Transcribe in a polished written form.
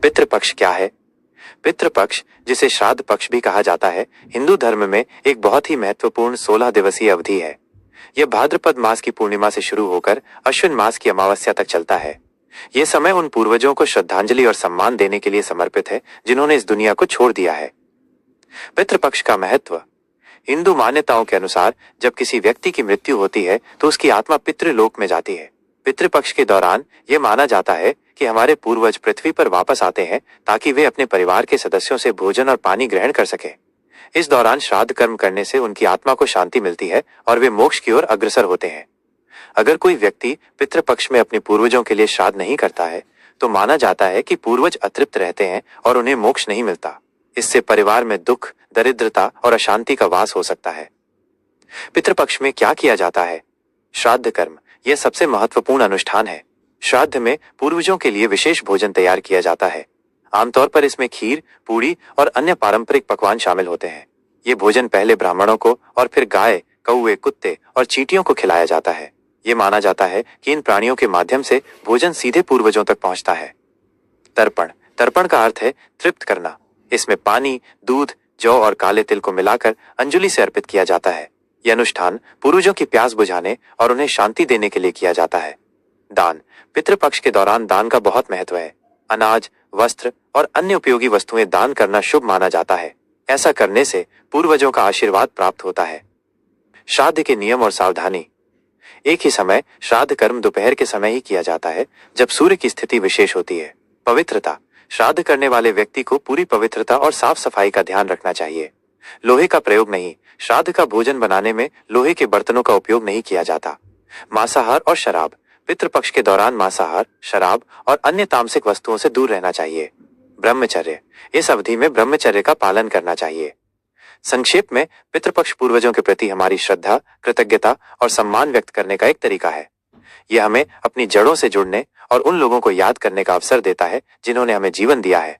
पितृपक्ष क्या है? पितृपक्ष, जिसे श्राद्ध पक्ष भी कहा जाता है, हिंदू धर्म में एक बहुत ही महत्वपूर्ण 16 दिवसीय अवधि है। यह भाद्रपद मास की पूर्णिमा से शुरू होकर अश्विन मास की अमावस्या तक चलता है। यह समय उन पूर्वजों को श्रद्धांजलि और सम्मान देने के लिए समर्पित है जिन्होंने इस दुनिया को छोड़ दिया है। पितृपक्ष का महत्व। हिंदू मान्यताओं के अनुसार जब किसी व्यक्ति की मृत्यु होती है तो उसकी आत्मा पितृलोक में जाती है। पितृपक्ष के दौरान यह माना जाता है कि हमारे पूर्वज पृथ्वी पर वापस आते हैं ताकि वे अपने परिवार के सदस्यों से भोजन और पानी ग्रहण कर सकें। इस दौरान श्राद्ध कर्म करने से उनकी आत्मा को शांति मिलती है और वे मोक्ष की ओर अग्रसर होते हैं। अगर कोई व्यक्ति पितृपक्ष में अपने पूर्वजों के लिए श्राद्ध नहीं करता है तो माना जाता है कि पूर्वज अतृप्त रहते हैं और उन्हें मोक्ष नहीं मिलता। इससे परिवार में दुख, दरिद्रता और अशांति का वास हो सकता है। पितृपक्ष में क्या किया जाता है? श्राद्ध कर्म, यह सबसे महत्वपूर्ण अनुष्ठान है। श्राद्ध में पूर्वजों के लिए विशेष भोजन तैयार किया जाता है। आमतौर पर इसमें खीर, पूड़ी और अन्य पारंपरिक पकवान शामिल होते हैं। ये भोजन पहले ब्राह्मणों को और फिर गाय, कौवे, कुत्ते और चींटियों को खिलाया जाता है। ये माना जाता है कि इन प्राणियों के माध्यम से भोजन सीधे पूर्वजों तक पहुंचता है। तर्पण। तर्पण का अर्थ है तृप्त करना। इसमें पानी, दूध, जौ और काले तिल को मिलाकर अंजलि से अर्पित किया जाता है। यह अनुष्ठान पूर्वजों की प्यास बुझाने और उन्हें शांति देने के लिए किया जाता है। दान। पितृपक्ष के दौरान दान का बहुत महत्व है। अनाज, वस्त्र और अन्य उपयोगी वस्तुएं दान करना शुभ माना जाता है। ऐसा करने से पूर्वजों का आशीर्वाद प्राप्त होता है। श्राद्ध के नियम और सावधानी। एक ही समय श्राद्ध कर्म दोपहर के समय ही किया जाता है जब सूर्य की स्थिति विशेष होती है। पवित्रता। श्राद्ध करने वाले व्यक्ति को पूरी पवित्रता और साफ सफाई का ध्यान रखना चाहिए। लोहे का प्रयोग नहीं। श्राद्ध का भोजन बनाने में लोहे के बर्तनों का उपयोग नहीं किया जाता। मांसाहार और शराब। पितृपक्ष के दौरान मांसाहार, शराब और अन्य तामसिक वस्तुओं से दूर रहना चाहिए। ब्रह्मचर्य। इस अवधि में ब्रह्मचर्य का पालन करना चाहिए। संक्षेप में, पितृपक्ष पूर्वजों के प्रति हमारी श्रद्धा, कृतज्ञता और सम्मान व्यक्त करने का एक तरीका है। यह हमें अपनी जड़ों से जुड़ने और उन लोगों को याद करने का अवसर देता है जिन्होंने हमें जीवन दिया है।